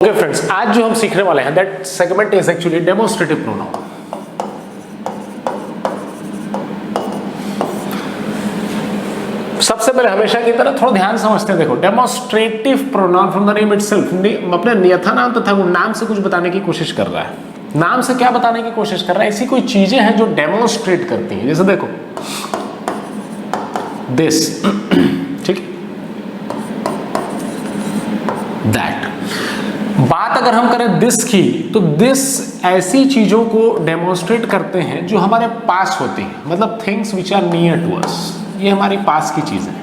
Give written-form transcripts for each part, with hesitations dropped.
Okay friends, आज जो हम सीखने वाले हैं that segment is actually demonstrative pronoun. सबसे पहले हमेशा की तरह थोड़ा ध्यान समझते हैं। देखो, demonstrative pronoun from the name itself, अपने नियथा नाम तथा नाम से कुछ बताने की कोशिश कर रहा है। नाम से क्या बताने की कोशिश कर रहा है? ऐसी कोई चीजें हैं जो डेमोन्स्ट्रेट करती हैं। जैसे देखो दिस, ठीक, दैट। बात अगर हम करें दिस की, तो दिस ऐसी चीजों को डेमोन्स्ट्रेट करते हैं जो हमारे पास होती हैं, मतलब things which are near to us. ये हमारी पास की चीज है।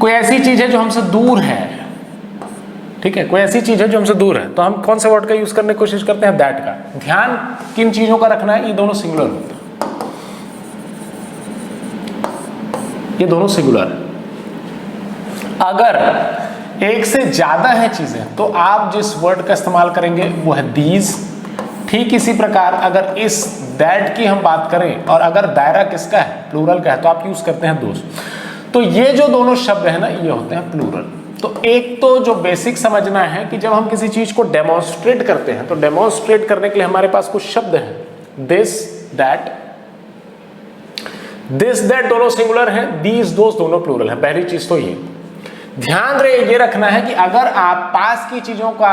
कोई ऐसी चीज है जो हमसे दूर है, ठीक है, कोई ऐसी चीज है जो हमसे दूर है, तो हम कौन से वर्ड का यूज करने की कोशिश करते हैं? दैट का। ध्यान किन चीजों का रखना है? ये दोनों सिंगुलर होते हैं, ये दोनों सिंगुलर है। अगर एक से ज्यादा है चीजें तो आप जिस वर्ड का इस्तेमाल करेंगे वो है दीज। ठीक इसी प्रकार अगर इस दैट की हम बात करें और अगर दायरा किसका है? प्लूरल का है, तो आप यूज करते हैं दोस। तो ये जो दोनों शब्द है ना, ये होते हैं प्लूरल। तो एक तो जो बेसिक समझना है कि जब हम किसी चीज को डेमोन्स्ट्रेट करते हैं तो डेमोन्स्ट्रेट करने के लिए हमारे पास कुछ शब्द हैं। दिस दैट, दिस दैट दोनों सिंगुलर हैं, दीज दोस दोनों प्लूरल है। पहली चीज तो ये ध्यान रहे, ये रखना है कि अगर आप पास की चीजों का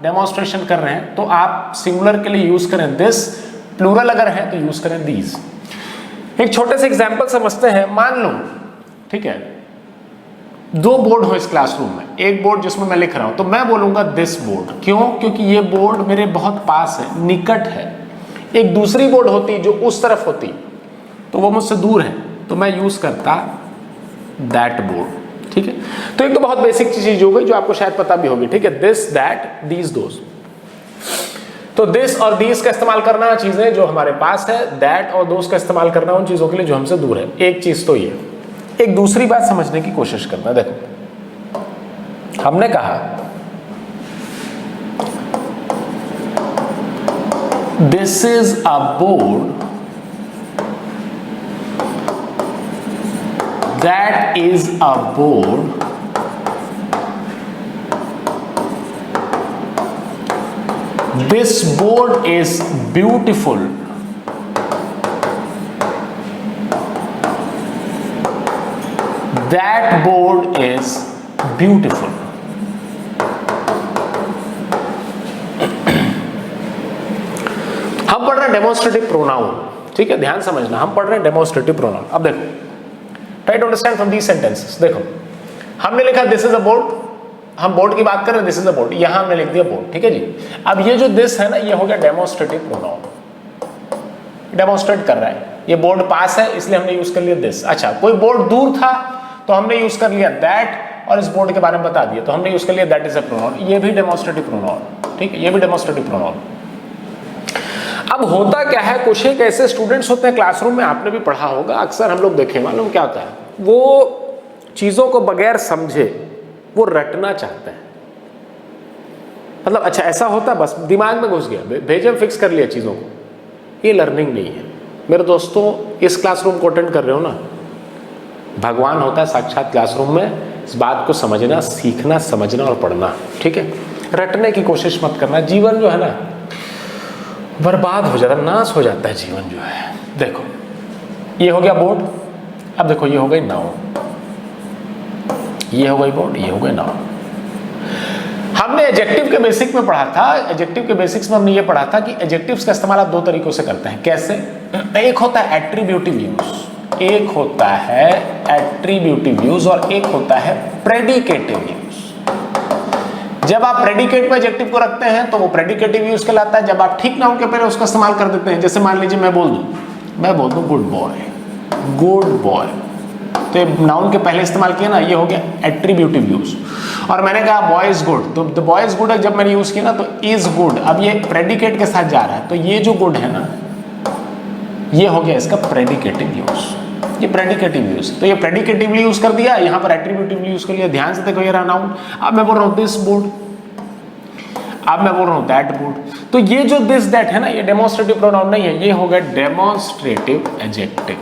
डेमोन्स्ट्रेशन कर रहे हैं तो आप सिंगुलर के लिए यूज करें दिस, प्लूरल अगर है तो यूज करें दीज। एक छोटे से एग्जांपल समझते हैं। मान लो, ठीक है, दो बोर्ड हो इस क्लासरूम में। एक बोर्ड जिसमें मैं लिख रहा हूं, तो मैं बोलूंगा दिस बोर्ड। क्यों? क्योंकि ये बोर्ड मेरे बहुत पास है, निकट है। एक दूसरी बोर्ड होती जो उस तरफ होती तो वो मुझसे दूर है, तो मैं यूज करता दैट बोर्ड। ठीक है, तो एक तो बहुत बेसिक चीज हो गई जो आपको शायद पता भी होगी। ठीक है, दिस दैट दीज दोस। तो दिस और दीज का इस्तेमाल करना चीजें जो हमारे पास है, दैट और दोस का इस्तेमाल करना उन चीजों के लिए जो हमसे दूर है। एक चीज तो ये। एक दूसरी बात समझने की कोशिश करना। देखो, हमने कहा this is a board that is a board this board is beautiful that board is beautiful। हम पढ़ रहे हैं डेमोन्स्ट्रेटिव प्रोनाउन। ठीक है, ध्यान समझना, हम पढ़ रहे हैं डेमोन्स्ट्रेटिव प्रोनाउन। अब देखो, try to understand from these sentences. देखो, हमने लिखा दिस इज अ बोर्ड, हम बोर्ड की बात कर रहे हैं, दिस इज अ बोर्ड, यहां हमने लिख दिया बोर्ड। ठीक है जी। अब ये जो दिस है ना, ये हो गया डेमोन्स्ट्रेटिव प्रोनाउन, डेमोन्स्ट्रेट कर रहा है। ये बोर्ड पास है इसलिए हमने यूज कर लिया दिस। अच्छा, कोई बोर्ड दूर था तो हमने यूज कर लिया दैट और इस बोर्ड के बारे में बता दिया, तो हमने यूज कर लिया दैट इज अ प्रोनाउन। ये भी डेमोन्स्ट्रेटिव प्रोनाउन। ठीक है, ये भी डेमोन्स्ट्रेटिव प्रोनाउन। अब होता क्या है, कुछ एक ऐसे स्टूडेंट्स होते हैं क्लासरूम में, आपने भी पढ़ा होगा, अक्सर हम लोग देखें, मालूम क्या होता है, वो चीजों को बगैर समझे वो रटना चाहते हैं। मतलब अच्छा ऐसा होता है, बस दिमाग में घुस गया, भेजम फिक्स कर लिया चीजों को। ये लर्निंग नहीं है मेरे दोस्तों। इस क्लासरूम को अटेंड कर रहे हो ना, भगवान होता है साक्षात क्लासरूम में। इस बात को समझना, सीखना, समझना और पढ़ना। ठीक है, रटने की कोशिश मत करना। जीवन जो है ना बर्बाद हो जाता है, नाश हो जाता है जीवन जो है। देखो, ये हो गया बोर्ड। अब देखो, ये हो गई नाउन, ये हो गई बोर्ड, ये हो गई नाउन। हमने एडजेक्टिव के बेसिक में पढ़ा था, एडजेक्टिव के बेसिक्स में हमने ये पढ़ा था कि एडजेक्टिव्स का इस्तेमाल आप दो तरीकों से करते हैं। कैसे? एक होता है एट्रीब्यूटिव यूज, एक होता है एट्रीब्यूटिव यूज और एक होता है प्रेडिकेटिव यूज। जब आप प्रेडिकेट में एडजेक्टिव को रखते हैं तो वो प्रेडिकेटिव यूज कहलाता है। जब आप ठीक नाउन के पहले उसका इस्तेमाल कर देते हैं, जैसे मान लीजिए मैं बोल दूं गुड बॉय, गुड बॉय, तो नाउन के पहले इस्तेमाल किया ना, ये हो गया एट्रीब्यूटिव यूज। और मैंने कहा बॉय इज गुड, तो द बॉय इज गुड जब मैंने यूज किया ना, तो इज गुड, अब ये प्रेडिकेट के साथ जा रहा है, तो ये जो गुड है ना, ये हो गया इसका प्रेडिकेटिव यूज, ये प्रेडिकेटिव यूज। तो ये प्रेडिकेटिवली यूज कर दिया, यहां पर एट्रीब्यूटिवली यूज कर लिया। ध्यान से देखो, ये रहा नाउन। अब मैं बोल रहा हूं दिस बोर्ड, अब मैं बोल रहा हूं दैट बोर्ड। तो ये जो दिस दैट है ना, ये डेमोन्स्ट्रेटिव प्रोनाउन नहीं है, ये हो गया डेमोन्स्ट्रेटिव एडजेक्टिव।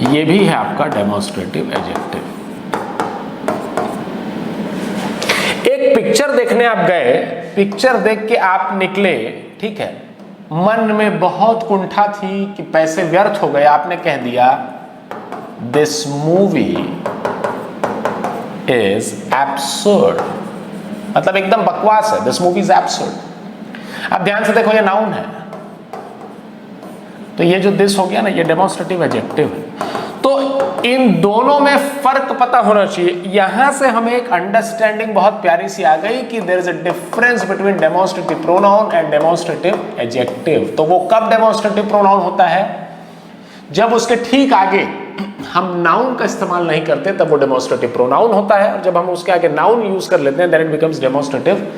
ये भी है आपका डेमोन्स्ट्रेटिव एडजेक्टिव। पिक्चर देखने आप गए, पिक्चर देख के आप निकले, ठीक है, मन में बहुत कुंठा थी कि पैसे व्यर्थ हो गए, आपने कह दिया दिस मूवी इज एब्सर्ड, मतलब एकदम बकवास है, दिस मूवी इज एब्सर्ड। अब ध्यान से देखो, ये नाउन है, तो ये जो दिस हो गया ना, ये डेमोन्स्ट्रेटिव एडजेक्टिव है। तो इन दोनों में फर्क पता होना चाहिए। यहां से हमें एक अंडरस्टैंडिंग बहुत प्यारी सी आ गई कि there is a difference between demonstrative pronoun and demonstrative adjective. तो वो कब डेमोन्स्ट्रेटिव प्रोनाउन होता है? जब उसके ठीक आगे हम नाउन का इस्तेमाल नहीं करते, तब वो डेमोन्स्ट्रेटिव प्रोनाउन होता है। और जब हम उसके आगे नाउन यूज कर लेते हैं, then it becomes demonstrative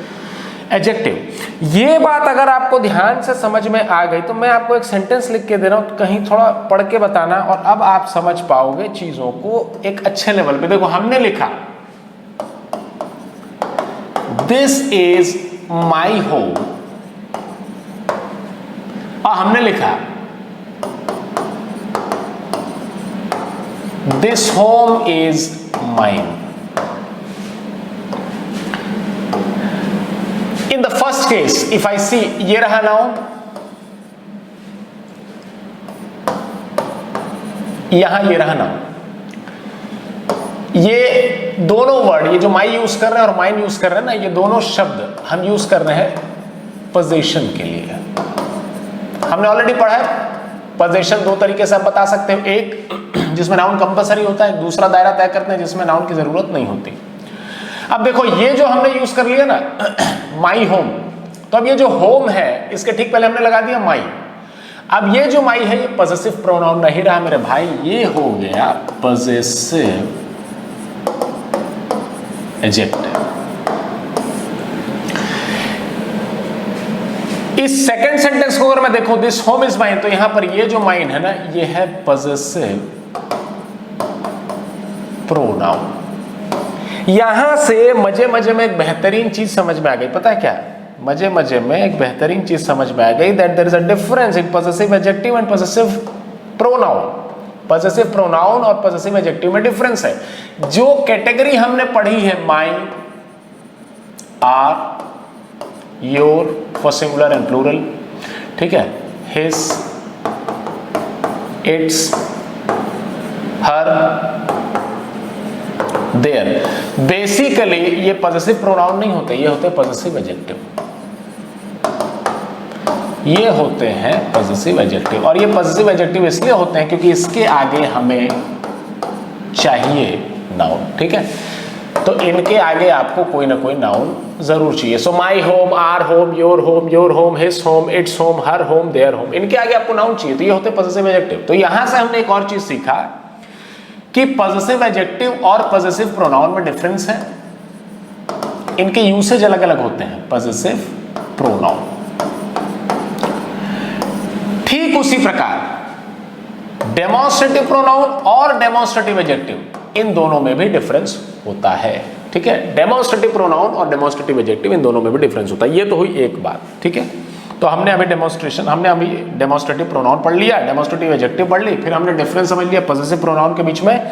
adjective. ये बात अगर आपको ध्यान से समझ में आ गई तो मैं आपको एक सेंटेंस लिख के दे रहा हूं, कहीं थोड़ा पढ़ के बताना, और अब आप समझ पाओगे चीजों को एक अच्छे लेवल पे। देखो, हमने लिखा दिस इज माई होम, और हमने लिखा this home is mine. In the first case, if I see, ये रहा नाउन, यहां ये रहा नाउन, ये दोनों वर्ड, ये जो माई यूज कर रहे हैं और माइन यूज कर रहे हैं ना, ये दोनों शब्द हम यूज कर रहे हैं पोजीशन के लिए। हमने ऑलरेडी पढ़ा है पोजीशन दो तरीके से आप बता सकते हो, एक जिसमें नाउन कंपलसरी होता है, दूसरा दायरा तय करते हैं जिसमें नाउन की जरूरत नहीं होती। अब देखो, ये जो हमने यूज कर लिया ना माई होम, तो अब ये जो होम है इसके ठीक पहले हमने लगा दिया माई। अब ये जो माई है ये पॉजेसिव प्रोनाउन नहीं रहा मेरे भाई, ये हो गया पॉजेसिव एडजेक्टिव। इस सेकंड सेंटेंस को अगर मैं देखूं, दिस होम इज माइन, तो यहां पर ये जो माइन है ना, ये है पॉजेसिव प्रोनाउन। यहां से मजे मजे में एक बेहतरीन चीज समझ में आ गई, पता है क्या? मजे मजे में एक बेहतरीन चीज समझ में आ गई, that there is a difference in possessive adjective and possessive pronoun. Possessive pronoun और पॉजेसिव एडजेक्टिव में डिफरेंस है। जो कैटेगरी हमने पढ़ी है, mine, our, your for singular and plural, ठीक है, his, its, her, their, basically ये पॉजेसिव प्रोनाउन नहीं होते, ये होते हैं पॉजेसिव एडजेक्टिव। ये होते हैं पॉजेसिव एडजेक्टिव, और ये पॉजेसिव एडजेक्टिव इसलिए होते हैं क्योंकि इसके आगे हमें चाहिए नाउन, ठीक है। तो इनके आगे आपको कोई ना कोई नाउन जरूर चाहिए। So my home, our home, your home, his home, its home, her home, their home, इनके आगे आपको नाउन चाहिए, तो ये होते हैं पॉजेसिव एडजेक्टिव। तो यहां से हमने एक और चीज सीखा कि पॉजेसिव एडजेक्टिव और पॉजेसिव प्रोनाउन में डिफरेंस है, इनके यूसेज अलग अलग होते हैं। पॉजेसिव प्रोनाउन, ठीक उसी प्रकार डेमोन्स्ट्रेटिव प्रोनाउन और डेमोन्स्ट्रेटिव एडजेक्टिव, इन दोनों में भी डिफरेंस होता है, ठीक है। डेमोन्स्ट्रेटिव प्रोनाउन और डेमोन्स्ट्रेटिव एडजेक्टिव, इन दोनों में भी डिफरेंस होता है। ये तो हुई एक बात, ठीक है। तो हमने अभी डेमोन्स्ट्रेटिव प्रोनाउन पढ़ लिया, डेमोन्स्ट्रेटिव एडजेक्टिव पढ़ ली, फिर हमने डिफरेंस समझ लिया पॉजेसिव प्रोनाउन के बीच में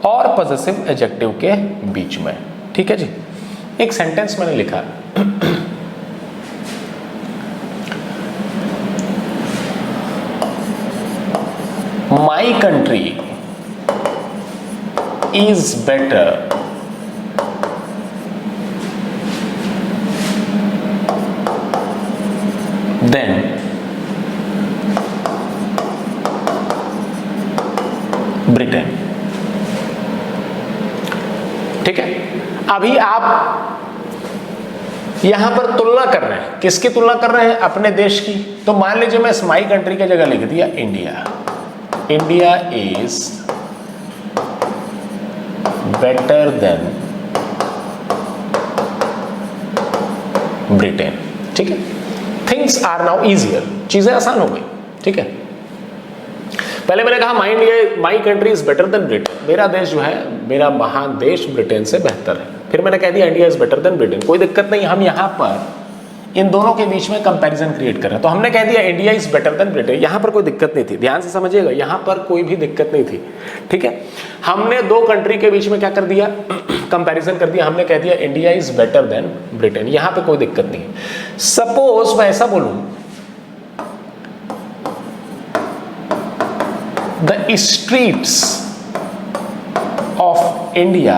और पॉजेसिव एडजेक्टिव के बीच में, ठीक है जी। एक सेंटेंस मैंने लिखा, my country is better than Britain, ठीक है। अभी आप यहां पर तुलना कर रहे हैं, किसकी तुलना कर रहे हैं? अपने देश की। तो मान लीजिए मैं माई कंट्री की जगह लिख दिया India. India is better than Britain, ठीक है। थिंग्स आर नाउ इजियर, चीजें आसान हो गई, ठीक है। पहले मैंने कहा my country is better than Britain, मेरा देश जो है, मेरा महादेश ब्रिटेन से बेहतर है। फिर मैंने कह दिया India is better than Britain, कोई दिक्कत नहीं। हम यहाँ पर इन दोनों के बीच में कंपैरिजन क्रिएट कर रहे हैं। तो हमने कह दिया India is better than Britain, यहां पर कोई दिक्कत नहीं थी, ध्यान से समझिएगा, यहां पर कोई भी दिक्कत नहीं थी, ठीक है। हमने दो कंट्री के बीच में क्या कर दिया, कंपैरिजन कर दिया, हमने कह दिया India is better than Britain, यहां पे कोई दिक्कत नहीं है। सपोज मैं ऐसा बोलूं, the streets of India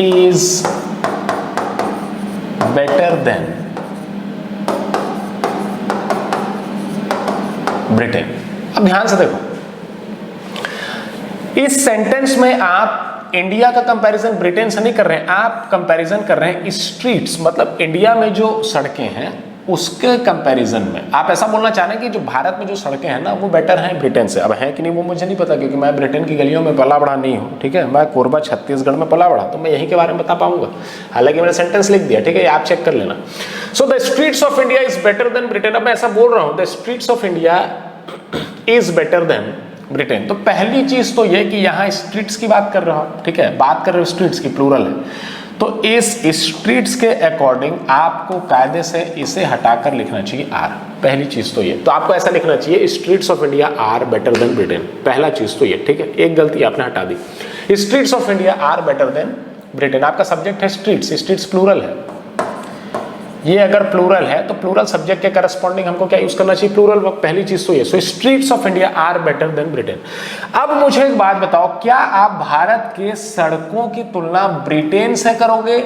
is better than Britain। अब ध्यान से देखो, इस सेंटेंस में आप इंडिया का कंपैरिजन ब्रिटेन से नहीं कर रहे हैं, आप कंपैरिजन कर रहे हैं स्ट्रीट्स, मतलब इंडिया में जो सड़कें हैं उसके कंपैरिजन में। आप ऐसा बोलना चाह रहे हैं कि जो भारत में जो सड़कें हैं ना वो बेटर हैं ब्रिटेन से। अब है कि नहीं वो मुझे नहीं पता, क्योंकि मैं ब्रिटेन की गलियों में पला बड़ा नहीं हूँ, ठीक है। मैं कोरबा छत्तीसगढ़ में पला बड़ा, तो मैं यहीं के बारे में बता पाऊंगा, हालांकि मैंने सेंटेंस लिख दिया, ठीक है, आप चेक कर लेना। So the streets of India is better than Britain. अब मैं ऐसा बोल रहा हूँ the streets of India is better than Britain, तो पहली चीज तो ये कि यहाँ स्ट्रीट्स की बात कर रहा हूँ, ठीक है, बात कर रहे हो स्ट्रीट्स की, प्लूरल है, तो इस स्ट्रीट्स के अकॉर्डिंग आपको कायदे से इसे हटाकर लिखना चाहिए आर, पहली चीज तो ये। तो आपको ऐसा लिखना चाहिए streets of India are better than Britain, पहला चीज तो ये, ठीक है, एक गलती आपने हटा दी। Streets of India are better than Britain, आपका सब्जेक्ट है स्ट्रीट्स, स्ट्रीट्स प्लूरल है, ये अगर प्लूरल है तो प्लूरल सब्जेक्ट के करस्पॉन्डिंग हमको क्या यूज करना चाहिए, प्लूरल वर्ब, पहली चीज तो ये। So streets of India are better than Britain. अब मुझे एक बात बताओ, क्या आप भारत के सड़कों की तुलना ब्रिटेन से करोगे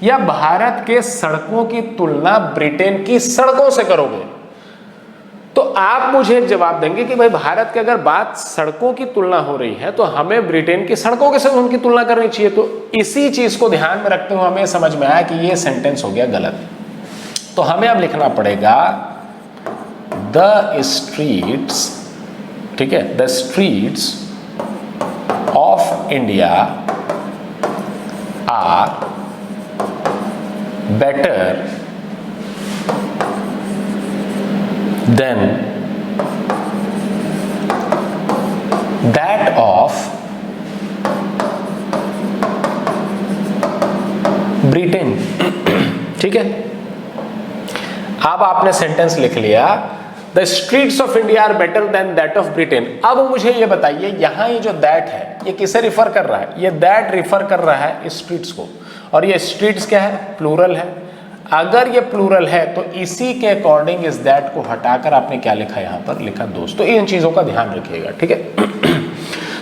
या भारत के सड़कों की तुलना ब्रिटेन की सड़कों से करोगे? तो आप मुझे एक जवाब देंगे कि भाई भारत की अगर बात सड़कों की तुलना हो रही है तो हमें ब्रिटेन की सड़कों के साथ उनकी तुलना करनी चाहिए। तो इसी चीज को ध्यान में रखते हुए हमें समझ में आया कि ये सेंटेंस हो गया गलत। तो हमें अब लिखना पड़ेगा द स्ट्रीट्स, ठीक है, the streets of India are better than that of Britain, ठीक है। अब आपने सेंटेंस लिख लिया the streets of India are better than that of Britain. अब मुझे ये बताइए यहां ये जो दैट है ये किसे रिफर कर रहा है? ये दैट रिफर कर रहा है स्ट्रीट्स को, और ये स्ट्रीट्स क्या है? प्लूरल है। अगर ये प्लूरल है तो इसी के अकॉर्डिंग इस दैट को हटाकर आपने क्या लिखा, यहां पर लिखा दोस्त। तो इन चीजों का ध्यान रखिएगा, ठीक है।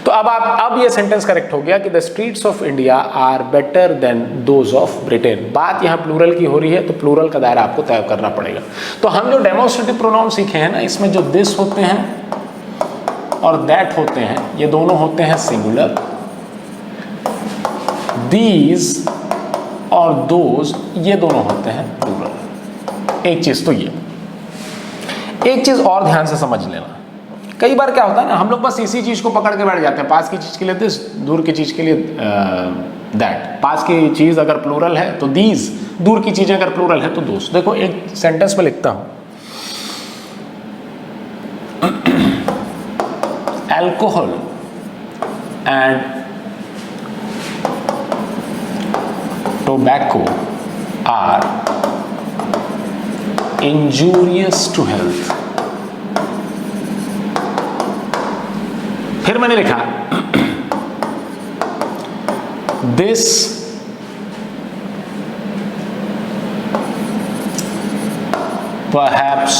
तो अब ये सेंटेंस करेक्ट हो गया कि the streets of India are better than those of Britain. बात यहाँ प्लूरल की हो रही है तो प्लूरल का दायरा आपको तय करना पड़ेगा। तो हम जो डेमोन्स्ट्रेटिव प्रोनाउन सीखे हैं ना, इसमें जो दिस होते हैं और दैट होते हैं, ये दोनों होते हैं सिंगुलर, दीज और दोज ये दोनों होते हैं प्लूरल। एक चीज तो ये, एक चीज और ध्यान से समझ लेना, कई बार क्या होता है ना, हम लोग बस इसी चीज को पकड़ के बैठ जाते हैं, पास की चीज के लिए दिस, दूर की चीज के लिए दैट। पास की चीज अगर प्लूरल है तो दीज, दूर की चीजें अगर प्लूरल है तो दोस। देखो एक सेंटेंस में लिखता हूं, alcohol and tobacco are injurious to health. फिर मैंने लिखा this perhaps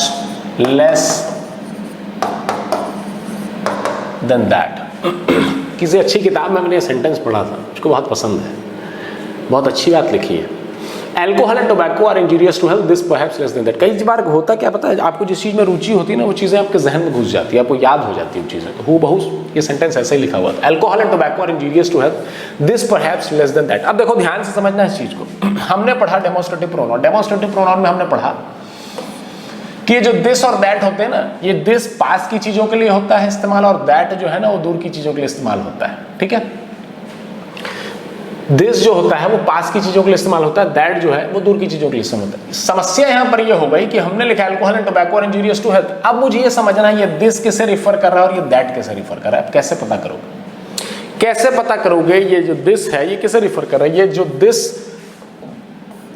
less than that। किसी अच्छी किताब में मैंने ये सेंटेंस पढ़ा था, मुझको बहुत पसंद है, बहुत अच्छी बात लिखी है। Alcohol and tobacco are injurious to health, this perhaps less than that. कई बार होता क्या पता है, आपको जिस चीज़ में रुचि होती है ना वो चीज़ें आपके जहन में घुस जाती है, आपको याद हो जाती है वो चीज़ें। तो हूबहू ये सेंटेंस ऐसे ही लिखा हुआ था, alcohol and tobacco are injurious to health, this perhaps less than that. अब देखो ध्यान से समझना इस चीज़ को। हमने पढ़ा डेमोन्स्ट्रेटिव प्रोनाउन, डेमोन्स्ट्रेटिव प्रोनाउन में हमने पढ़ा कि जो दिस और दैट होते हैं ना, ये दिस पास की चीज़ों के लिए होता है इस्तेमाल, और दैट जो है ना वो दूर की चीज़ों के लिए इस्तेमाल होता है, ठीक है। दिस जो होता है वो पास की चीजों के लिए इस्तेमाल होता है, दैट जो है वो दूर की चीजों के लिए इस्तेमाल होता है। समस्या यहां पर ये हो गई कि हमने लिखा alcohol and tobacco are injurious to health. अब मुझे ये समझना है ये दिस किसे रिफर कर रहा है और ये दैट किसे रिफर कर रहा है। अब कैसे पता करोगे, कैसे पता करोगे ये जो दिस है ये किसे रिफर कर रहा है? ये जो दिस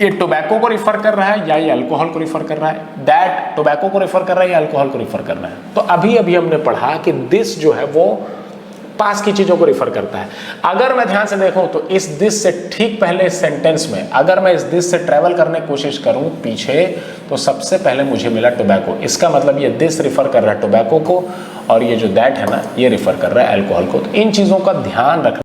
ये टोबैको को रिफर कर रहा है या ये अल्कोहल को रिफर कर रहा है, दैट टोबैको को रिफर कर रहा है या अल्कोहल को रिफर कर रहा है। तो अभी अभी हमने पढ़ा कि दिस जो है वो पास की चीजों को रिफर करता है। अगर मैं ध्यान से देखूं तो इस दिस से ठीक पहले इस सेंटेंस में अगर मैं इस दिस से ट्रेवल करने की कोशिश करूं पीछे, तो सबसे पहले मुझे मिला टोबैको। इसका मतलब ये दिस रिफर कर रहा है टोबैको को और ये जो दैट है ना ये रिफर कर रहा है अल्कोहल को। तो इन चीजों का ध्यान रखना